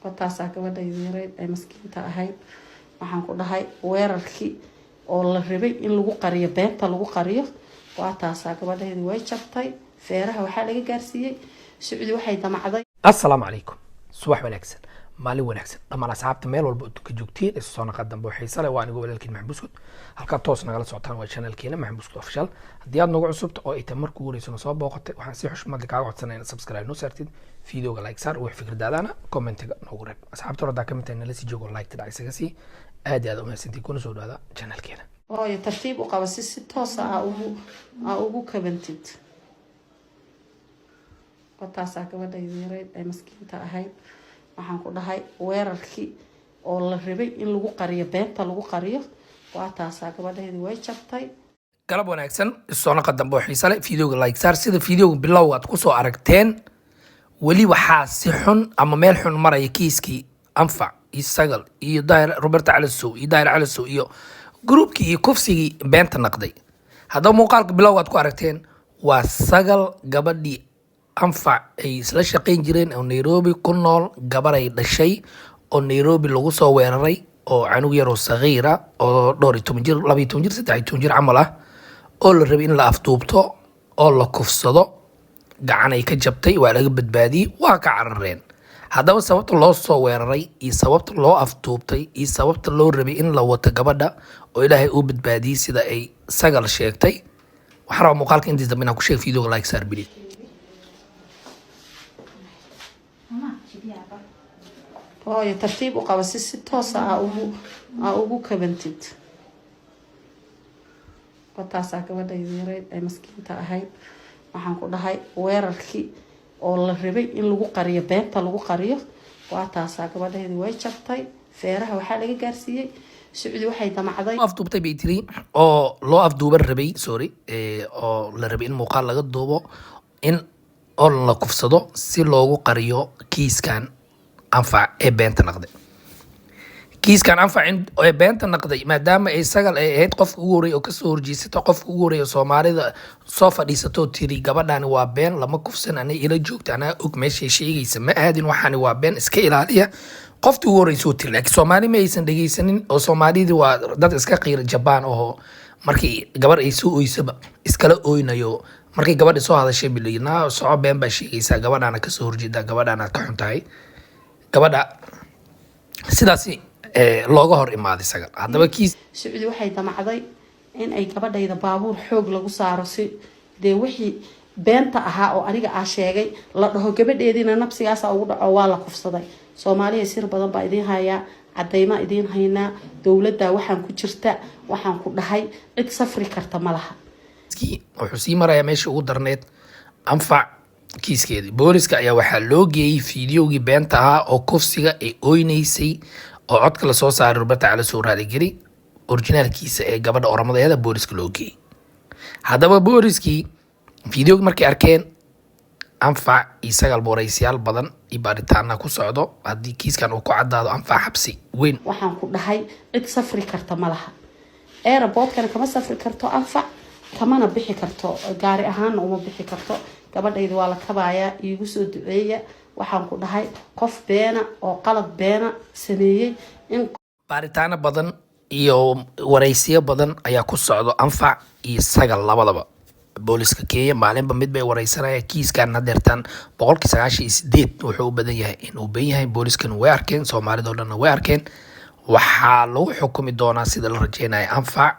Qotaasaa gabadhayda yareyd ee maskiinta ahayd waxaan ku dhahay weerarkii oo la rabay in lagu qariyo beenta lagu qariyo waa taasaa gabadhayda way jabtay feeraha waxaa laga gaarsiiyey Sacuudi waxay damacday. Assalaamu calaykum subax wanaagsan maalin wanaagsan dhammaan asxaabta meel walba ka joogtiin ee soo naqad dambe waxay sale waa anigu walaalkiin Maxamed Buskud halka toos nagala socotaan waa channelkeena Maxamed Buskud official haddii aad nagu cusubta oo ay tamar ku guuleysano soo booqatay waxaan si xushmad kaaga codsanayaa inaad subscribe noo saartid videoga like saar wax fikradaadana commentiga noogu reeb asxaabta roda ka mid ah nala sii joogo like tada isaga si aad u mahadsantiin kuna soo dhawaada channelkeena oo ay tartiib u qaba si toos ah ugu kabantid qotaasaa gabadhayda yareyd ee maskiinta ahayd waxaan ku dhahay weerarkii oo la rabay in lagu qariyo beenta lagu qariyo waa taasaa gabadhayda way jabtay. galab wanaagsan soo naqad dambe waxay sale videoga like saar sida videoga bilow aad ku soo aragteen wali waxaa si xun ama meel xun maraya kiiskii anfac iyo sagal iyo daahir Roberto Calisow iyo daahir Calisow iyo groupkii iyo kufsigii beenta naqday haddaba muuqaalka bilow aad ku aragteen waa sagal gabadhii anfac ay isla shaqayn jireen oo Nairobi ku nool gabaray dhashay oo Nairobi lagu soo weeraray oo canug yar oo sagiira oo 12 jir 12 jir 13 jir camal ah oo la rabay in la afduubto oo la kufsado gacan ay ka jabtay waa laga badbaadiyay waa ka carareen haddaba sababta loo soo weeraray iyo sababta loo afduubtay iyo sababta loo rabay in la wato gabadha oo Ilaahay uu badbaadiyay sida ay sagal sheegtay waxaan rabaa muuqaalka intiisa dambe inaan ku sheeg videoga like saar bilis oo ay tartiib u qaba si toos ah ugu kabantid qotaasaa gabadhayda yareyd ee maskiinta ahayd waxaan ku dhahay weerarkii oo la rabay in lagu qariyo beenta lagu qariyo waa taasaa gabadhayda way jabtay feeraha waxaa laga gaarsiiyey Sacuudi waxay damacday afduubtay bay tiri oo loo afduuban rabay oo la rabay in muuqaal laga duubo in oo la kufsado si loogu qariyo kiiskan anfac ee beenta naqday kiiskan anfac ee beenta naqday maadaama ay sagal ay ahayd qofka ugu horeeyay oo ka soo horjeesatay qofka ugu horeeyay Soomaalida soo fadhiisato tiri gabadhani waa been lama kufsan anay ila joogta anaa og meesha sheegaysa ma aadin waxani waa been iska ilaaliya qoftii ugu horeeyay soo tiri laakiin Soomaali ma aysan dhageysanin oo Soomaalida waa dad iska qiir Japan oo markii gabar ay soo oysaba iskala ooynayo markii gabadha soo hadashay bilina soo been ba sheegaysa gabadhana ka soo horjeeda gabadhana ka xuntahay gabadha sidaasi looga hor imaaday sagal haddaba kiis Sacuudi waxay damacday in ay gabadhayda baabuur xoog lagu saaro si de wixii beenta ahaa oo aniga sheegay la dhaho gabadheedina nafsigaas ugu dhaco waa la kufsaday Soomaaliya sir badan baa idin haya cadeyma idin haynaa dawladda waxaan ku jirta waxaan ku dhahay cid safri karta malaha wuxuu sii maraya meesha ugu darneed anfac kiiskeedii booliska ayaa waxaa loo geeyay fiidiyoogii beenta ahaa oo kufsiga ay oynaysay oo codka la soo saaray Roberto Calisow raaligeli originalkiisa ee gabadha oramadeeda booliska loo geeyay haddaba booliskii fiidiyoogii markay arkeen anfac iyo sagal booraysiyaal badan iyo baaritaana ku socdo haddii kiiskan uu ku caddaado anfac xabsi weyn waxaan ku dhahay cid safri karta malaha airportkana kama safri karto anfac kamana bixi karto gaari ahaanna uma bixi karto gabadhayda waa la kabaaya iigu soo duceeya waxaan ku dhahay qof beena oo qalad beena sameeyay in baaritaano badan iyo waraysiyo badan ayaa ku socdo anfac iyo sagal labadaba booliska Kenya maalinba mid bay waraysanayaan kiiskan hadeertan 98 wuxuu u badan yahay in uu been yahay booliskan way arkeen Soomaalida oo dhan way arkeen waxaa lagu xukumi doonaa sida la rajeynayo anfac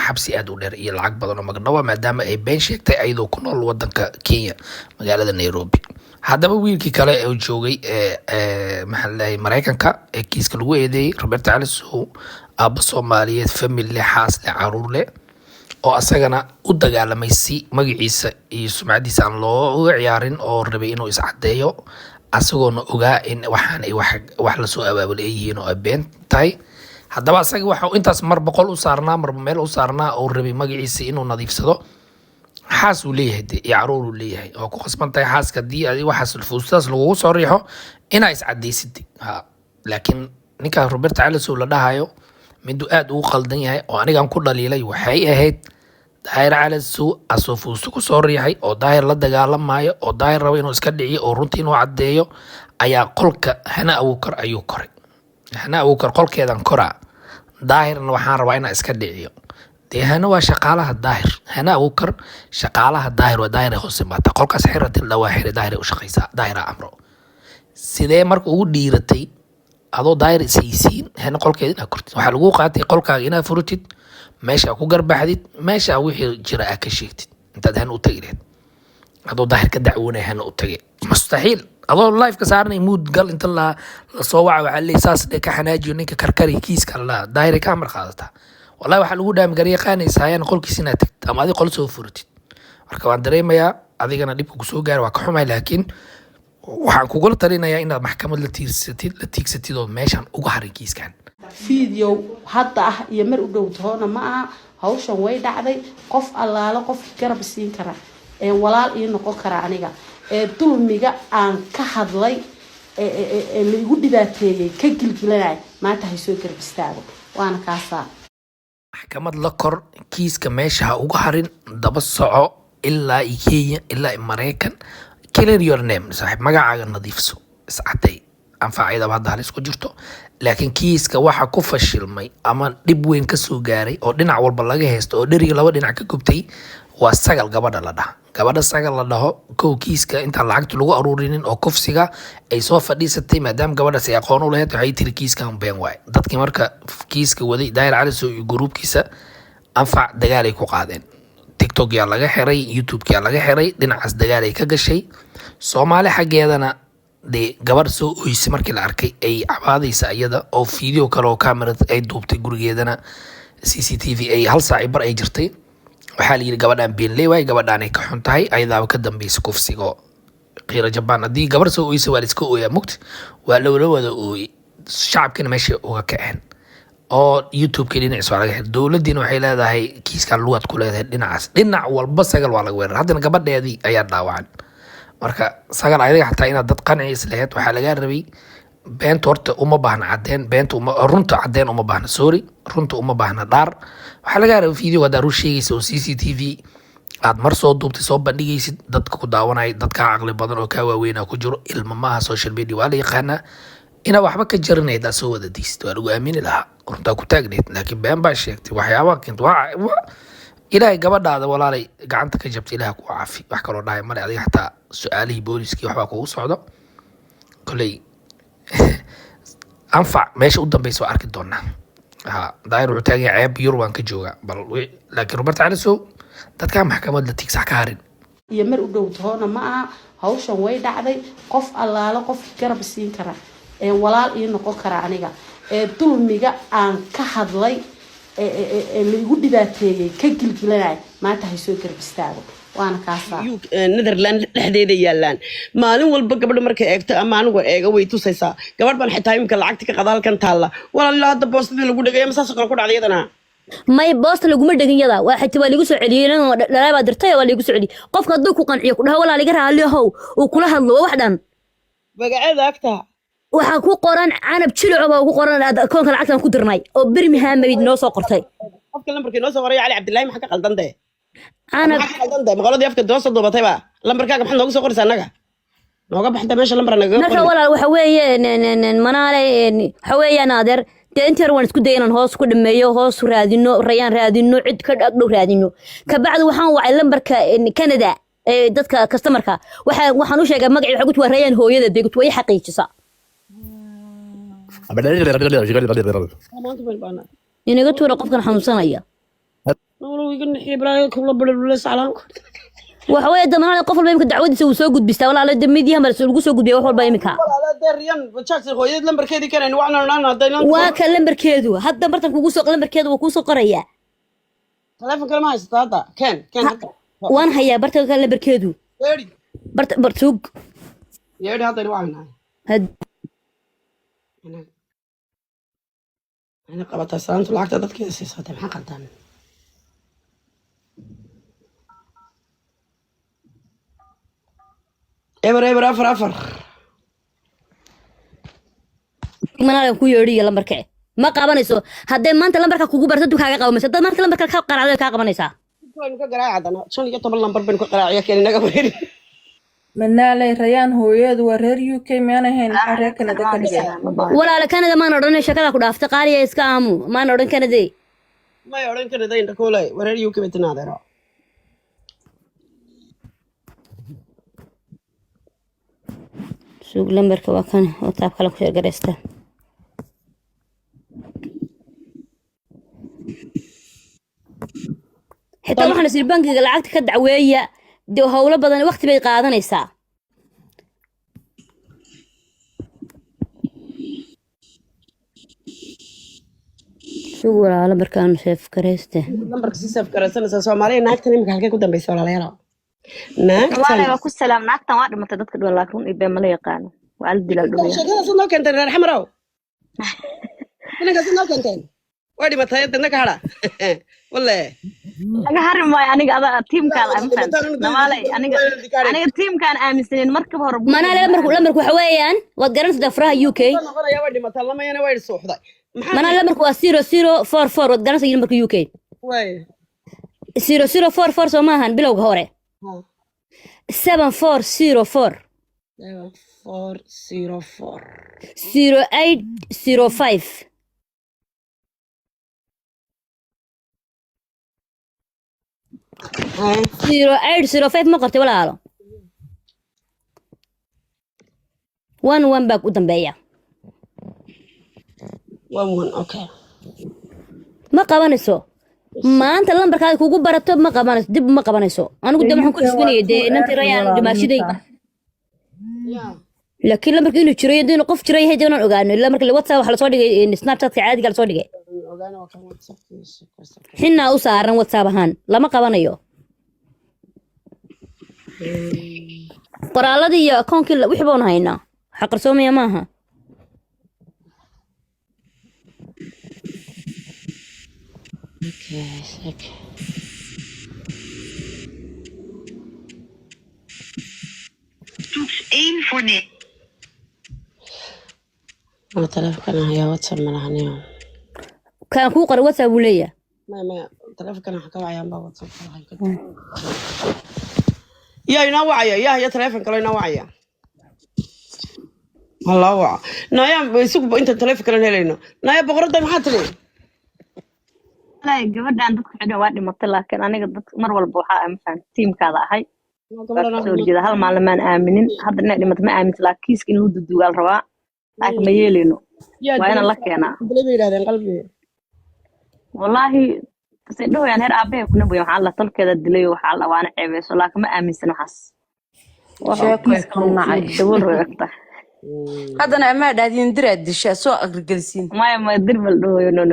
xabsi aad u dheer iyo lacag badan oo magdhawa maadaama ay been sheegtay ayadoo ku nool wadanka Kenya magaalada Nairobi haddaba wiilkii kale ee joogay maxalay Mareykanka ee kiiska lagu eedeeyay Roberto Calisow aabba Soomaaliyeed family xaas leh caruur leh oo asagana u dagaalamay si magaciisa iyo sumcadiisa aan loo ciyaarin oo rabay inuu is cadeeyo asagoona ogaa in waxaan ay wax la soo abaabulay yihiin oo been tahay haddaba asaga waxa intaas mar 100 u saarnaa mar meel u saarnaa oo rabay magaciisa inuu nadiifsado xaas uu leeyahay iyo caruur uu leeyahay oo ku qasbantahay xaaska dii ay waxaas fuustaas lagu soo riixo inay is cadeysid laakiin ninka Roberto Calisow la dhahayo mid aad u qaldan yahay oo anigan ku dhaliilay waxay ahayd daahir Calisow asoo fuusto ku soo riixay oo daahir la dagaalamayo oo daahir rabo inuu iska dhiciyo oo runtii inuu cadeeyo ayaa qolka hana abuukar ayuu koray. hana abuukar qolkeedan koraa daahirna waxaan rabaa inaan iska dhiciyo. dee hana waa shaqaalaha daahir. hana abuukar shaqaalaha daahir waa daahir hoose maata qolkaas xiratin dhawaa xiri daahir u shaqaysaa daahir amro. sidee marka ugu dhiiratay adoo daahir isaysiin hana qolkeeda inaad kortid waxaa lagu qaatay qolkaaga inaad furutid meesha ku garbaxdid meesha wixii jira aad ka sheegtid intaad hana u tagi lahayd adoo daahir ka dacwoonay hana u tage mustaxiil adoo live ka saaranay mood gal inta la soo waca waxaa leeyahay saas ka xanaajiyo ninka karkari kiiska la daahir ka amar qaadata wallahi waxaa lagu dhaami garay yaqaanaysaa ayaan qolkiisa inaad tagtid ama adiga qol soo furutid marka waan dareemayaa adigana dhibka kusoo gaara waa ka xumay laakiin waxaan kugula talinayaa inaad maxkamad la tiigsatid oo meeshan uga harin kiiskan video hadda ah iyo mar u dhow toona ma aha hawshan way dhacday qof allaala qof garab siin kara walaal ii noqon kara aniga dulmiga aan ka hadlay la igu dhibaateeyay ka gilgilanay maanta hay soo garab istaago waana kaasaa maxkamad la kor kiiska meesha ha uga harin daba soco ilaa Kenya ilaa Mareykan clear your name saaxiib magacaaga nadiifso iscatay anfaacida hadda halis ku jirto laakiin kiiska waxa ku fashilmay ama dhib weyn ka soo gaaray oo dhinac walba laga heesto oo dheriga laba dhinac ka gubtay waa sagal gabadha la dhaho gabadha sagal la dhaho kow kiiska inta lacagta lagu aruurinin oo kufsiga ay soo fadhiisatay maadaama gabadhaas ay aqoon u lahayd waxay tiri kiiskan been waay dadkii marka kiiska waday daahir cali soo iyo gruubkiisa anfac dagaal ay ku qaadeen TikTok yaa laga xiray YouTube yaa laga xiray dhinacaas dagaal ay ka gashay Soomaali xageedana de gabar soo oysi markii la arkay ay cabaadaysa iyada oo video kale oo camera ay duubtay gurigeedana CCTV ay hal saac bar ay jirtay waxaa la yiri gabadhan been leeway gabadhan ay ka xun tahay ayadaaba ka dambeysay kufsigo qiira jabaan hadii gabar soo oysi waa iska ooyaa mugt waa la wada ooy shacabkina meesha uga kaceen oo YouTube ka dhinaciisa waa laga xiray dowladdiina waxay leedahay kiiskan luwad ku leedahay dhinac walba sagal waa laga weerar haddana gabadheedii ayaa dhaawacan marka sagal ayaga xataa inaad dad qanciis lahayd waxaa laga rabay beenta horta uma baahna cadeen runta cadeen uma baahna sorry runta uma baahna dhaar waxaa laga rabay video haddaa run sheegaysa oo CCTV aad mar soo duubtay soo bandhigaysid dadka ku daawanaya dadkaa caqli badan oo kaa waaweynaa ku jiro ilma maaha social media waa la yaqaanaa inaad waxba ka jaranayd aad soo wada diisid waa lagu aamini lahaa runtaa ku taagnayd laakiin been baa sheegtay waxyaabaha keenta ilaahay gabadhaada walaalay gacanta ka jabta ilaah ku caafi wax kaloo dhahay male adiga xataa su-aalihii booliskii waxbaa kugu socdo koley anfac meesha u dambeysa waa arki doonaa daahir wuxuu taagan yahay ceeb yurubaan ka joogaa bal laakiin Robert Calisow dadkaa maxkamad la tiigsax ka harin iyo mar u dhow toona ma aha hawshan way dhacday qof allaala qof garab siin kara walaal ii noqon kara aniga dulmiga aan ka hadlay la igu dhibaateeyay ka gilgilanay maanta hay soo garab istaago waana kaasaa Netherland dhexdeeda yaalaan maalin walba gabadha markay eegto ama anigu eega way tusaysaa gabadh baan xitaa imka lacagta ka qada halkan taala walaal hadda boostadii lagu dhagay ama saas kale ku dhacday yadana may boosta laguma dhagin yada waa xitaa waa lagu soo celiyay dhalay baa dirtay waa lagu soo celiyay qofka hadduu ku qanciyo ku dhaho walaal iga raaliyow uu kula hadlo wax dhan magaceeda agta waxaa ku qoran canab jilico baa ku qoran akoonka lacagtan ku dirnay oo Birmingham ay noo soo qortay qofka lambarkii noo soo qoray Ali Cabdullaahi maxaa ka qaldanday canab qaldanday maqaladii afka doosa duubatay ba lambarkaaga maxaa noogu soo qoraysaa anaga nooga baxda meesha lambar naga marka walaal waxa weeye manaale waxa weeyaan adeer intii waan isku dayay inaan hoos ku dhameeyo hoos raadino rayaan raadino cid ka dhagdhow raadino ka bacdi waxaan wacay lambarka Canada dadka customerka waxaan u sheegay magacii waxa ku waa rayaan hooyada deegto way xaqiijisa inaga tuura qofkan xanuunsanaya waxa weeye damaanad qof walba imka dacwadiisa uu soo gudbistaa walaal damidii hamar lagu soo gudbiyo wax walba imka waa ka lambarkeedu hadda bartan kugu soo lambarkeedu waa ku soo qoraya telefoon kale ma haysataa hadda keen waan hayaa bartan ka lambarkeedu bartug yeedhi hadda waxaan أنا قبضت سلامت العقد ضد كذا سيسوي محل قدام إبر أفر ما أنا كوي يوري لما بركع ما قابني سو هذا ما أنت لما بركع كوجو برتدو كاجا قابن مسا ما أنت لما بركع قرعة كاجا قابني سا كوي نك قراعة أنا شلون يجي طبل لما بربن كقراعة كأني نجا بريد manaalay rayaan hooyadu waa reer UK miyaan ahayn maxaa reer Canada ka dhigay walaala Canada maan odhanay shakada ku dhaaftay qaaliya iska aamu maan odhan Canada may odhan Canada inta koolay wareer UK betinaadero suuq lambarka waa kan WhatsApp kala ku sheegareysta xitaa waxaan isir bankiga lacagta ka dacweeya dee howlo badan waqti bay qaadanaysaa suuq walaala markaan sheef gareyste lambarka si saf garaysanaysa Soomaaliya naagtan imika halkay ku dambeysay walaalayaal walaala waa ku salaam naagtan waa dhimatay dadka dhow laakiin ibay ma la yaqaan waa la dilaa dhow shaqada soo keentay reer xamraw ninka soo keentay waa dhimatay dadna ka hada wallahi aga harin maayo aniga ada teamkaada aan fahmay namaalay aniga teamkaan aaminsanin markaba hore manaa lambarku waxa weeyaan waad garanaysaa faraha UK noqonaya waa dhimatay lamayana waa suuxday manaa lambarku waa 0044 waad garanaysaa lambarka UK way 0044 soo maahan bilowga hore 7404 0805 0805 ma qortay walaalo 11 baa u dambeeya 11 okay ma qabanayso maanta lambarkaaga kugu barato ma qabanayso dib ma qabanayso anigu dib waxaan ku xisbinayay dee inantii rayaan dhimaashiday laakiin lambarka inuu jiray inuu qof jiray yahay joonan ogaano ilaa marka WhatsApp waxa la soo dhigay Snapchat-ka caadiga la soo dhigay xinna u saaran WhatsApp ahaan lama qabanayo qoraaladii iyo akoonkii wixii baan haynaa waxa qarsoomaya maaha okay Toets 1 voor nee. ما تلفكنا يا واتساب ملحنيهم كان كو قرا WhatsApp uu leeyahay ما تلفكنا حكوا عيان با واتساب يا ينوعيا يا تلفن كلو ينوعيا الله وع نايا سوق انت تلفكنا هلينا نايا بقرده ما حتلي لا gabadhan dadku xidhan waa dhimatay laakiin aniga dad mar walba waxa aan fahmay teamkaada ahay soo jeeda hal maalmaan aaminin hadda dhimatay ma aamin laakiin kiiska inuu dudugal rabaa laakiin ma yeelino waa in la keenaa bilay yiraahdeen qalbi wallahi sidoo yaan heer aabe kuna buuyo waxa la talkeeda dilay waxa la waana ceebeyso laakiin ma aaminsan waxaas sheeko nacay dawal reegta haddana ama dhaadin diraad disha soo agrigelsiin ma dirbal dhooyo no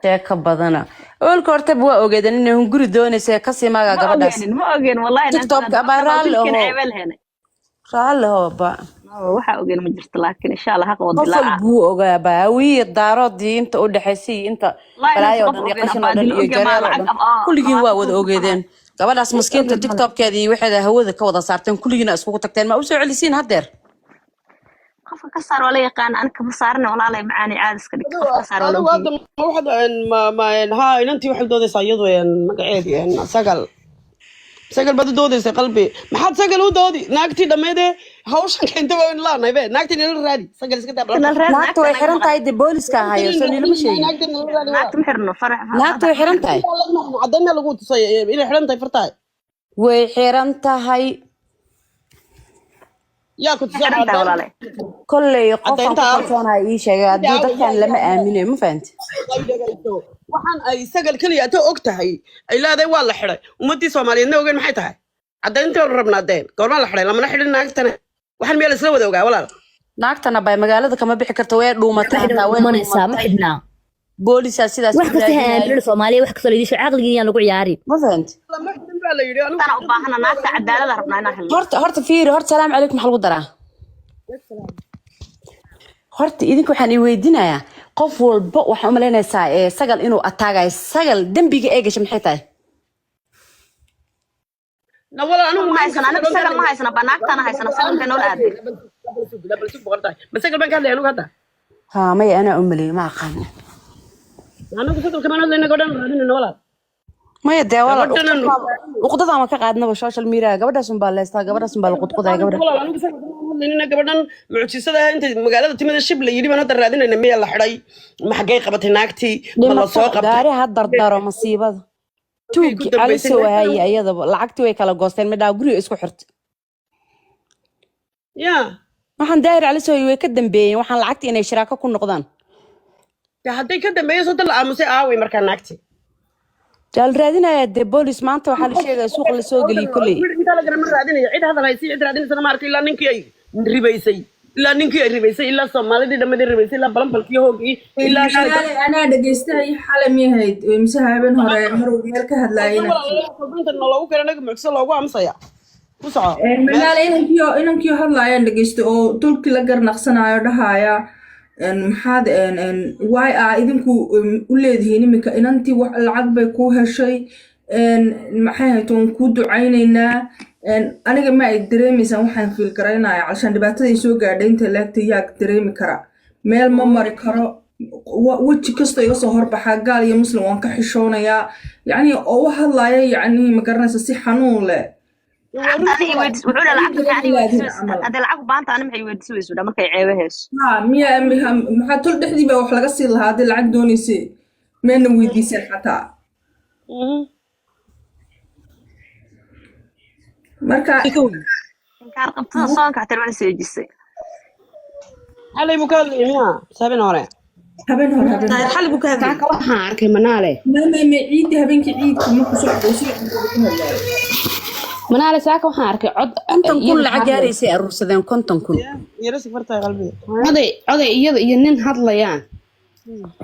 sheeko badana oolka horta waa ogeedan inay hunguri doonaysa ka siimaga gabadhaas ma ogeen wallahi TikTok-ka baraal oo ba waxa ogeen ma jirto laakiin insha Allah haqa wad dilaa qofal buu ogaa baawiye daaroodii inta u dhaxaysay inta balaayo dhan iyo qashin dhan iyo jareero kulligiin waa wada ogeedeen gabadhaas miskiinta TikTok-keeda iyo waxay hawada ka wada saarteen kulligiina isku tagteen ma u soo celisiin hadeer qofka ka saar wala yaqaan anka ma saarna walaalay macaani caadiska dhig qofka saar wala waxa ma ha inantii waxay doodaysaa iyadoo magaceedii sagal bad doodaysa qalbi maxaad sagal u doodi naagtii dhameede hawshan keenta waa in la naaybe naagtii nala raadi sagal iska daa naagtu way xiran tahay de booliska hayo soo nilama sheegin naagtu xirno farax naagtu way xiran tahay cadana lagu tusay inay xiran tahay fartaay way xiran tahay yaa ku tusay walaalay kolley qofka kalsoonaa ii sheegay haddii dadkan lama aamino ma fahanti waxaan ay sagal kaliya ta og tahay ay leedahay waa la xiray ummadii Soomaaliyeedna ogeyn maxay tahay cadaynta oo rabnaa deen goorma la xiray lamana xirin naagtana waxaan meel isla wada ogaa walaal naagtana bay magaalada kama bixi karto way dhuumatay inta way manaysaa ma xidhnaa booliska sidaas wax kasta aamin Soomaaliya wax kasta leedisho caqligiina lagu ciyaari ma fahanti lama xirin baa la yiri anigu tan u baahana naagta cadaalad rabnaa inaan helno horta fiiri horta salaam calaykum maxaa lagu daraa horta idinku waxaan i weydiinayaa qof walba waxaan u malaynaysaa sagal inuu ataagayo sagal dembiga ee gashay maxay tahay wala anigu ma haysan aniga sagal ma haysan banaagtana haysan sagal kan wala aaday ma sagal baan ka hadlay anigu hadda ha maya ana u malay ma aqaan anigu sagal kama hadlayna godhan raadinayna walaal ما يدي والله gabadhanan وقطتها ما كقعدنا بالسوشيال ميديا قبلها سنبال ليستا قبلها سنبال القطقطة قبلها walaal anigu isaga kuma hadlaynina gabadhan mucjisada ah inta magaalada timida shib la yidhi baan hadda raadinayna miyaa la xidhay ma xaggay qabatay naagtii ma la soo qabtay gaari ha dardaro masiibada tuugi ala soo hayay ayadaba lacagtii way kala goosteen midhaa guriga isku xirtay ya waxaan daahir ala soo way ka dambeeyeen waxaan lacagtii inay shiraako ku noqdaan hadday ka dambeeyso dad la aamusay aaway markaa naagtii jaal raadinaya dee boolis maanta waxaa la sheegaya suuqa la soo geliyay kolley intaa la garama raadinaya cid hadal haysi cid raadinaysana ma arka ilaa ninkii ay ribaysay ilaa soomaalidii dhammadii ribaysay ilaa balanbalkii hoogii ilaa anaa dhegeystay xalay miyahayd mise habeen hore maruu meel ka hadlaayena loogu kale naga mucjiso loogu aamusaya ku soco manaale inankii hadlaayaan dhegeystay oo dulkii la garnaqsanayo dhahaya maxaad waay idinku u leedihiin iminka inantii wax lacag bay kuu heshay maxay haytoon kuu ducaynaynaa aniga ma ay dareemaysaan waxaan fiil garaynaya calshaan dhibaatadii soo gaadhay inta laagta yaa dareemi kara meel ma mari karo weji kastoo iga soo horbaxaa gaal iyo muslim waan ka xishoonayaa yacni oo u hadlaaya yacni ma garanaysa si xanuun leh maxaa tol dhexdii baa wax laga sii lahaa haddii lacag doonaysay meena weydiiseen xataa marka xalay buu ka hadlayay miya habeen hore xalay buu ka hadlayay waxaan arkay manaale ciidii habeenkii ciidka markuu soo dhawsay manaale saaka waxaan arkay cod 50 kun lacag gaaraysay aruursadeen 50 kun yarasi farta qalbiga oday iyada iyo nin hadlayaan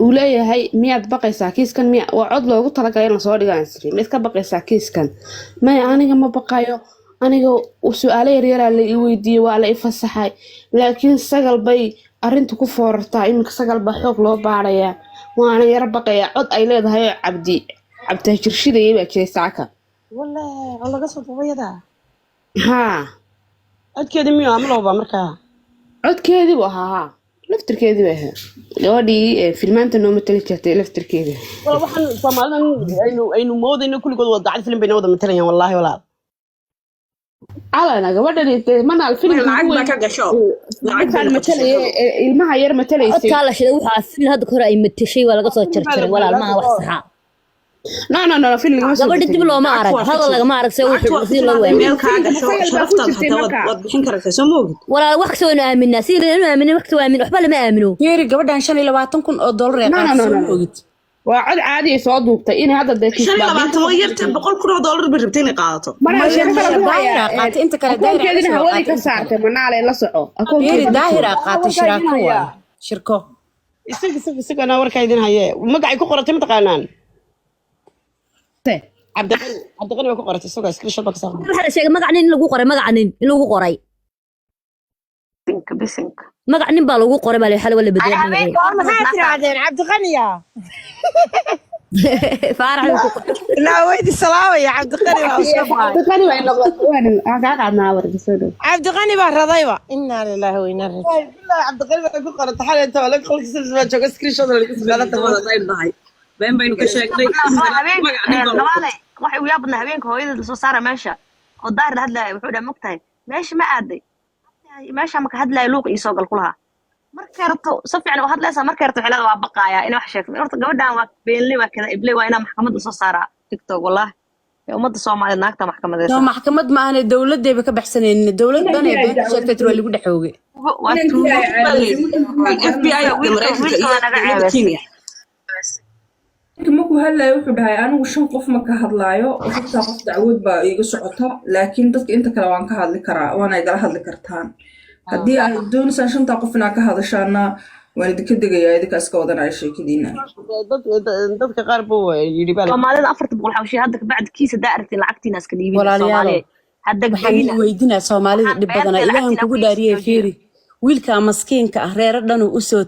uu leeyahay miyaad baqaysaa kiiskan miya waa cod loogu talagalay in la soo dhigaan stream mid ka baqaysaa kiiskan maya aniga ma baqayo aniga su'aalo yaryar la i weydiiyay waa la i fasaxay laakiin sagal bay arrintu ku foorartaa iminka sagal baa xoog loo baarayaa waana yara baqayaa cod ay leedahay cabdi jirshidayay baa jiray saaka والله الله قصف ويدا ها codkeedii miyuu amlowba markaa codkeedii buu ahaa laftirkeedii bay ahaa gabadhii filmaanta noo matali jirtay laftirkeedii waxaan soomaalidan aynu moodayno kulligood wada dacad filim bayna wada matalayaan wallaahi walaal calana gabadhani manaal filimka lacag baa ka gasho lacagtaan matalaya ilmaha yar matalaysay codkaa la shiday waxaa fil hadda hore ay matashay waa laga soo jarjaray walaal maaha wax saxa no film lagama soo gabadha dib looma arag hadal lagama arag see wuxuu si loo waayay meel ka gasho sharaftaad hataa wad bixin kartaa soo moogid walaal wax soo aaminaa si reenu aaminay wax soo aamin waxba lama aamino geeri gabadhan 25 kun oo dollar ee qaadsan moogid waa cod caadi ah soo duubtay in hadda deekiis 25 oo yarta 100 kun oo dollar bay rabtay inay qaadato daahira qaatay inta kale daahira hawada ka saartay manaale la soco geeri daahira qaatay shiraako waa shirko isaga warka idin haye magacay ku qoratay mataqaanaan cabdiqani waa ku qoratay isagoo screenshot ba ka soo waxa la sheegay magac nin lagu qoray magac nin in lagu qoray magac nin baa lagu qoray baa xal wala bedel maxaa tiraadeen cabdiqaniya faarax la weydi salaam ya cabdiqani waa soo cabdiqani waa noqon ka qaadnaa wardiso cabdiqani baa radayba inna lillahi wa inna ilaihi raaji'uun cabdiqani waa ku qoratay xal inta wala qalkiisa waa jooga screenshot la ka soo qaadatay ay dhahay been baynu ka sheegnay waxay u yaabna habeenka hooyada la soo saara meesha oo daar la hadlay wuxuu dhahay magtahay meesha ma aaday meesha ma ka hadlay luuq iyo soo gal kulaha markay rabto si fiican u hadlaysaa markay rabto xilada waa baqaaya in wax sheegto horta gabadhan waa beenley waa kada ibley waa inaa maxkamadda soo saara tiktok wallahi ummadda Soomaaliyeed naagta maxkamadeed maxkamad ma aanay dawladdeeba ka baxsaneen dawlad dhan ay been sheegtay waa lagu dhaxoogay FBI Mareykanka markuu hadlayo wuxuu dhahay anigu 5 qof ma ka hadlaayo xitaa qof dacwad baa iga socota laakiin dadka inta kale waan ka hadli karaa waana igala hadli kartaan haddii ay doonaysaan 5 qof inaa ka hadashaana waan idinka degayaa idinka iska wadanaya sheekadiina dadka qaar buu yidhi baa Soomaalida 400 xawshi hadda ka bacd kiisa daartin lacagtiina iska dhiibin Soomaaliyeed hadda waxaan weydiinaa Soomaalida dhib badan ilaahan kugu dhaariyay fiiri wiilka maskiinka ah reer dhan uu soo